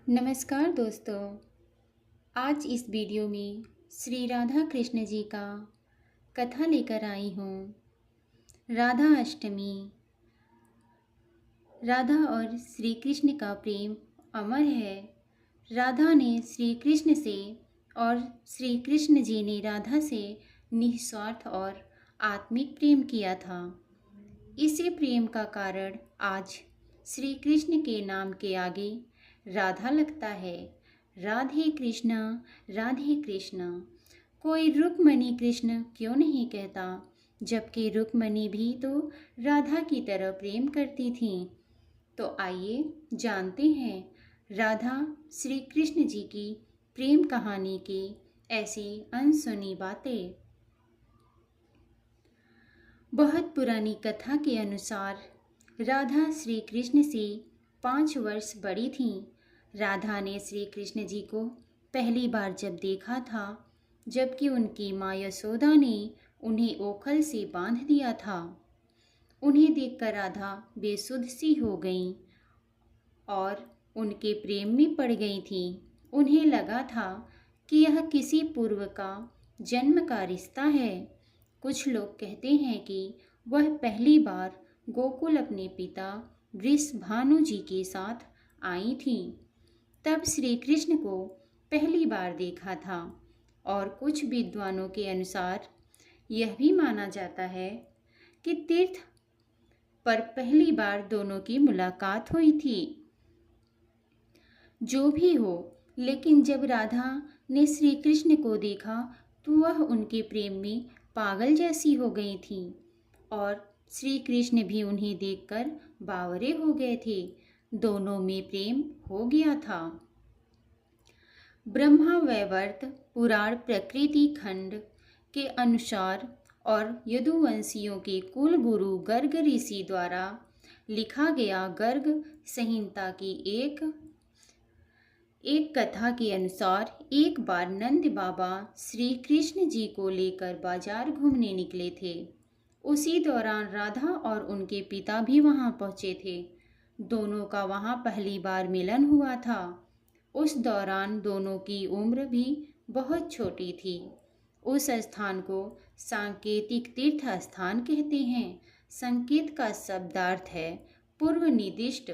नमस्कार दोस्तों। आज इस वीडियो में श्री राधा कृष्ण जी का कथा लेकर आई हूँ। राधा अष्टमी। राधा और श्री कृष्ण का प्रेम अमर है। राधा ने श्री कृष्ण से और श्री कृष्ण जी ने राधा से निस्वार्थ और आत्मिक प्रेम किया था। इसी प्रेम का कारण आज श्री कृष्ण के नाम के आगे राधा लगता है। राधे कृष्ण। कोई रुक्मणी कृष्ण क्यों नहीं कहता, जबकि रुक्मणी भी तो राधा की तरह प्रेम करती थीं। तो आइए जानते हैं राधा श्री कृष्ण जी की प्रेम कहानी की ऐसी अनसुनी बातें। बहुत पुरानी कथा के अनुसार राधा श्री कृष्ण से 5 वर्ष बड़ी थीं। राधा ने श्री कृष्ण जी को पहली बार जब देखा था, जबकि उनकी माँ यशोदा ने उन्हें ओखल से बांध दिया था। उन्हें देखकर राधा बेसुध सी हो गईं और उनके प्रेम में पड़ गई थीं। उन्हें लगा था कि यह किसी पूर्व का जन्म का रिश्ता है। कुछ लोग कहते हैं कि वह पहली बार गोकुल अपने पिता वृषभानु जी के साथ आई थी, तब श्री कृष्ण को पहली बार देखा था। और कुछ विद्वानों के अनुसार यह भी माना जाता है कि तीर्थ पर पहली बार दोनों की मुलाकात हुई थी। जो भी हो, लेकिन जब राधा ने श्री कृष्ण को देखा तो वह उनके प्रेम में पागल जैसी हो गई थी और श्री कृष्ण भी उन्हें देखकर बावरे हो गए थे। दोनों में प्रेम हो गया था। ब्रह्मा वैवर्त पुराण प्रकृति खंड के अनुसार और यदुवंशियों के कुल गुरु गर्ग ऋषि द्वारा लिखा गया गर्ग संहिता की एक कथा के अनुसार एक बार नंद बाबा श्री कृष्ण जी को लेकर बाजार घूमने निकले थे। उसी दौरान राधा और उनके पिता भी वहां पहुंचे थे। दोनों का वहां पहली बार मिलन हुआ था। उस दौरान दोनों की उम्र भी बहुत छोटी थी। उस स्थान को सांकेतिक तीर्थ स्थान कहते हैं। संकेत का शब्दार्थ है पूर्व निर्दिष्ट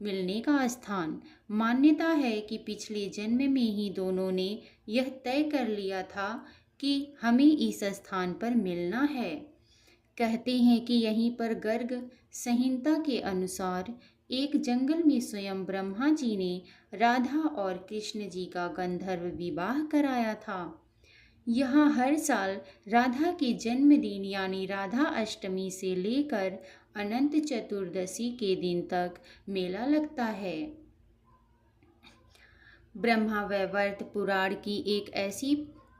मिलने का स्थान। मान्यता है कि पिछले जन्म में ही दोनों ने यह तय कर लिया था कि हमें इस स्थान पर मिलना है। कहते हैं कि यहीं पर गर्ग संहिता के अनुसार एक जंगल में स्वयं ब्रह्मा जी ने राधा और कृष्ण जी का गंधर्व विवाह कराया था। यहाँ हर साल राधा के जन्मदिन यानी राधा अष्टमी से लेकर अनंत चतुर्दशी के दिन तक मेला लगता है। ब्रह्मा वैवर्त पुराण की एक ऐसी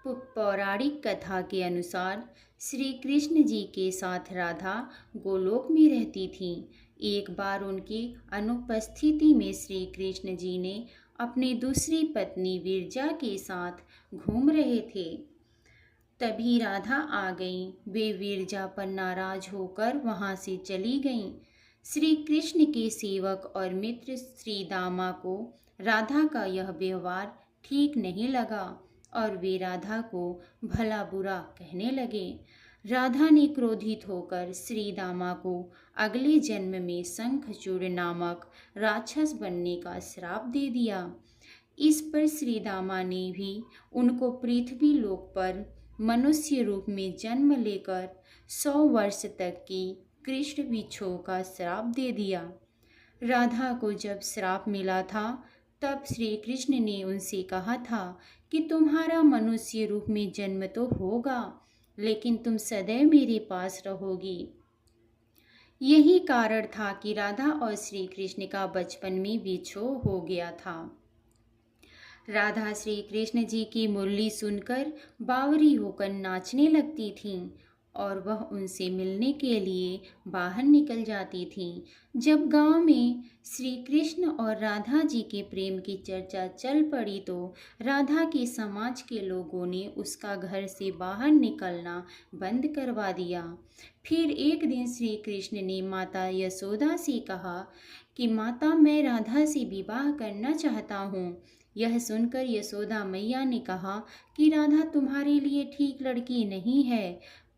पौराणिक कथा के अनुसार श्री कृष्ण जी के साथ राधा गोलोक में रहती थीं। एक बार उनकी अनुपस्थिति में श्री कृष्ण जी ने अपनी दूसरी पत्नी विरजा के साथ घूम रहे थे। तभी राधा आ गईं। वे विरजा पर नाराज होकर वहां से चली गईं। श्री कृष्ण के सेवक और मित्र श्री दामा को राधा का यह व्यवहार ठीक नहीं लगा और वे राधा को भला बुरा कहने लगे। राधा ने क्रोधित होकर श्री दामा को अगले जन्म में शंखचूड़ नामक राक्षस बनने का श्राप दे दिया। इस पर श्री दामा ने भी उनको पृथ्वी लोक पर मनुष्य रूप में जन्म लेकर 100 वर्ष तक की कृष्ण बिच्छू का श्राप दे दिया। राधा को जब श्राप मिला था, तब श्री कृष्ण ने उनसे कहा था कि तुम्हारा मनुष्य रूप में जन्म तो होगा, लेकिन तुम सदैव मेरे पास रहोगी। यही कारण था कि राधा और श्री कृष्ण का बचपन में विछोह हो गया था। राधा श्री कृष्ण जी की मुरली सुनकर बावरी होकर नाचने लगती थीं और वह उनसे मिलने के लिए बाहर निकल जाती थीं। जब गांव में श्री कृष्ण और राधा जी के प्रेम की चर्चा चल पड़ी तो राधा के समाज के लोगों ने उसका घर से बाहर निकलना बंद करवा दिया। फिर एक दिन श्री कृष्ण ने माता यशोदा से कहा कि माता, मैं राधा से विवाह करना चाहता हूँ। यह सुनकर यशोदा मैया ने कहा कि राधा तुम्हारे लिए ठीक लड़की नहीं है।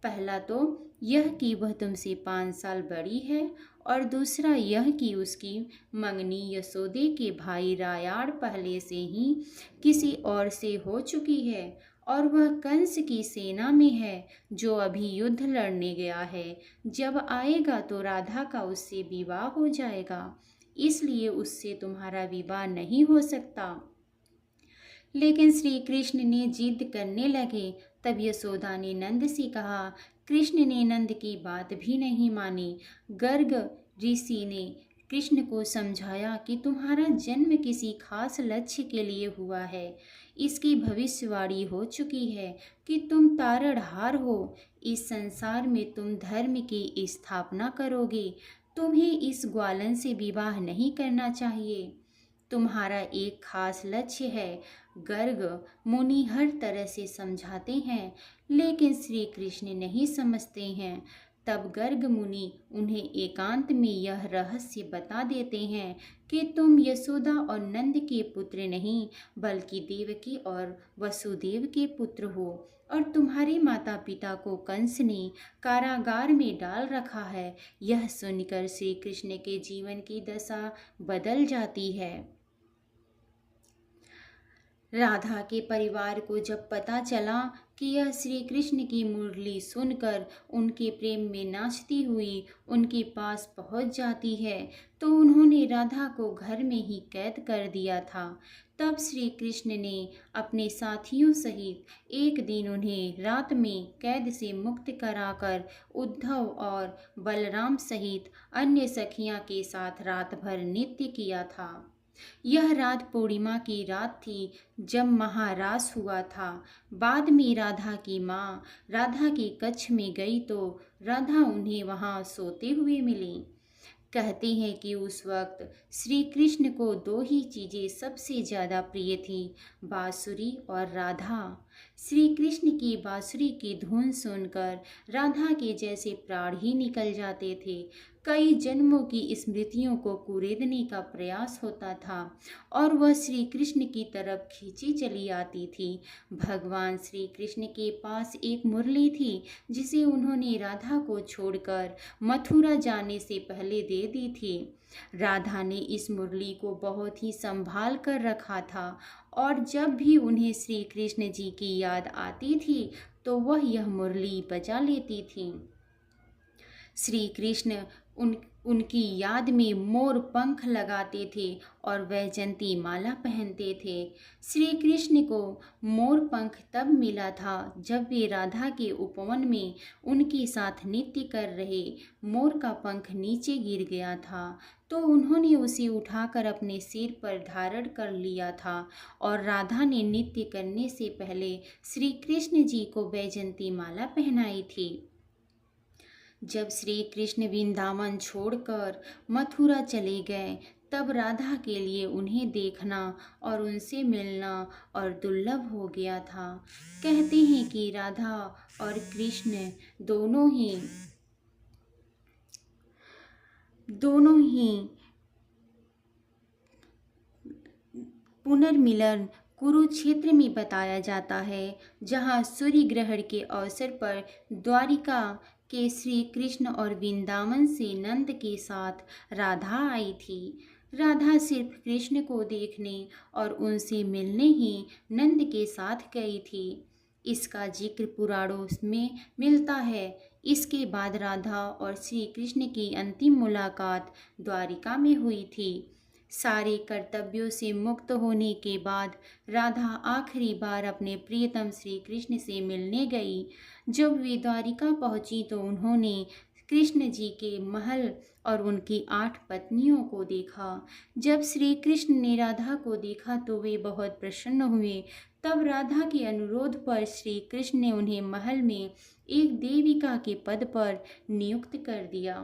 पहला तो यह कि वह तुमसे 5 साल बड़ी है, और दूसरा यह कि उसकी मंगनी यशोदे के भाई रायाड़ पहले से ही किसी और से हो चुकी है, और वह कंस की सेना में है जो अभी युद्ध लड़ने गया है। जब आएगा तो राधा का उससे विवाह हो जाएगा, इसलिए उससे तुम्हारा विवाह नहीं हो सकता। लेकिन श्री कृष्ण ने जिद करने लगे। तब यशोदा ने नंद से कहा। कृष्ण ने नंद की बात भी नहीं मानी। गर्ग ऋषि ने कृष्ण को समझाया कि तुम्हारा जन्म किसी खास लक्ष्य के लिए हुआ है। इसकी भविष्यवाणी हो चुकी है कि तुम तारणहार हो। इस संसार में तुम धर्म की स्थापना करोगे। तुम्हें इस ग्वालन से विवाह नहीं करना चाहिए। तुम्हारा एक खास लक्ष्य है। गर्ग मुनि हर तरह से समझाते हैं, लेकिन श्री कृष्ण नहीं समझते हैं। तब गर्ग मुनि उन्हें एकांत में यह रहस्य बता देते हैं कि तुम यशोदा और नंद के पुत्र नहीं, बल्कि देवकी और वसुदेव के पुत्र हो, और तुम्हारे माता पिता को कंस ने कारागार में डाल रखा है। यह सुनकर श्री कृष्ण के जीवन की दशा बदल जाती है। राधा के परिवार को जब पता चला कि यह श्री कृष्ण की मुरली सुनकर उनके प्रेम में नाचती हुई उनके पास पहुंच जाती है, तो उन्होंने राधा को घर में ही कैद कर दिया था। तब श्री कृष्ण ने अपने साथियों सहित एक दिन उन्हें रात में कैद से मुक्त कराकर उद्धव और बलराम सहित अन्य सखियां के साथ रात भर नृत्य किया था। यह रात पूर्णिमा की रात थी जब महारास हुआ था। बाद में राधा की माँ राधा के कक्ष में गई तो राधा उन्हें वहाँ सोते हुए मिली। कहते हैं कि उस वक्त श्री कृष्ण को 2 ही चीज़ें सबसे ज़्यादा प्रिय थी, बांसुरी और राधा। श्री कृष्ण की बांसुरी की धुन सुनकर राधा के जैसे प्राण ही निकल जाते थे। कई जन्मों की स्मृतियों को कुरेदने का प्रयास होता था और वह श्री कृष्ण की तरफ खींची चली आती थी। भगवान श्री कृष्ण के पास एक मुरली थी जिसे उन्होंने राधा को छोड़कर मथुरा जाने से पहले दे दी थी। राधा ने इस मुरली को बहुत ही संभाल कर रखा था और जब भी उन्हें श्री कृष्ण जी की याद आती थी तो वह यह मुरली बजा लेती थी। श्री कृष्ण उनकी याद में मोर पंख लगाते थे और वैजंती माला पहनते थे। श्री कृष्ण को मोर पंख तब मिला था जब वे राधा के उपवन में उनके साथ नृत्य कर रहे मोर का पंख नीचे गिर गया था, तो उन्होंने उसे उठाकर अपने सिर पर धारण कर लिया था और राधा ने नृत्य करने से पहले श्री कृष्ण जी को वैजंती माला पहनाई थी। जब श्री कृष्ण वृंदावन छोड़कर मथुरा चले गए तब राधा के लिए उन्हें देखना और उनसे मिलना और दुर्लभ हो गया था। कहते हैं कि राधा और कृष्ण दोनों ही पुनर्मिलन कुरुक्षेत्र में बताया जाता है, जहाँ सूर्य ग्रहण के अवसर पर द्वारिका के श्री कृष्ण और वृंदावन से नंद के साथ राधा आई थी। राधा सिर्फ कृष्ण को देखने और उनसे मिलने ही नंद के साथ गई थी। इसका जिक्र पुराणों में मिलता है। इसके बाद राधा और श्री कृष्ण की अंतिम मुलाकात द्वारिका में हुई थी। सारे कर्तव्यों से मुक्त होने के बाद राधा आखिरी बार अपने प्रियतम श्री कृष्ण से मिलने गई। जब वे द्वारिका पहुंची तो उन्होंने कृष्ण जी के महल और उनकी 8 पत्नियों को देखा। जब श्री कृष्ण ने राधा को देखा तो वे बहुत प्रसन्न हुए। तब राधा के अनुरोध पर श्री कृष्ण ने उन्हें महल में एक देविका के पद पर नियुक्त कर दिया।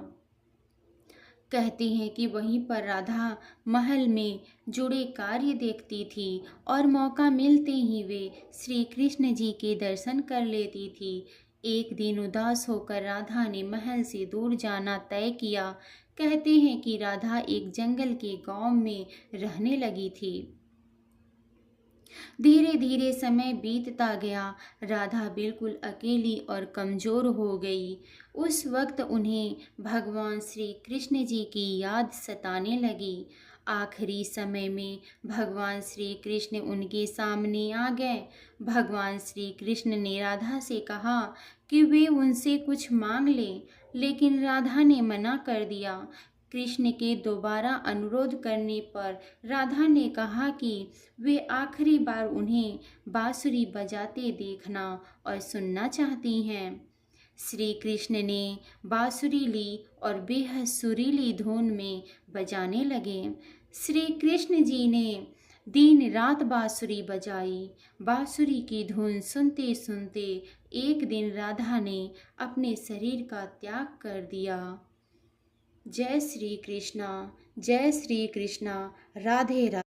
कहते हैं कि वहीं पर राधा महल में जुड़े कार्य देखती थी और मौका मिलते ही वे श्री कृष्ण जी के दर्शन कर लेती थी। एक दिन उदास होकर राधा ने महल से दूर जाना तय किया। कहते हैं कि राधा एक जंगल के गांव में रहने लगी थी। धीरे धीरे समय बीतता गया। राधा बिल्कुल अकेली और कमजोर हो गई। उस वक्त उन्हें भगवान श्री कृष्ण जी की याद सताने लगी। आखिरी समय में भगवान श्री कृष्ण उनके सामने आ गए। भगवान श्री कृष्ण ने राधा से कहा कि वे उनसे कुछ मांग लें, लेकिन राधा ने मना कर दिया। कृष्ण के दोबारा अनुरोध करने पर राधा ने कहा कि वे आखिरी बार उन्हें बांसुरी बजाते देखना और सुनना चाहती हैं। श्री कृष्ण ने बांसुरी ली और बेहद सुरीली धुन में बजाने लगे। श्री कृष्ण जी ने दिन रात बांसुरी बजाई। बांसुरी की धुन सुनते सुनते एक दिन राधा ने अपने शरीर का त्याग कर दिया। जय श्री कृष्णा, जय श्री कृष्णा, राधे राधे।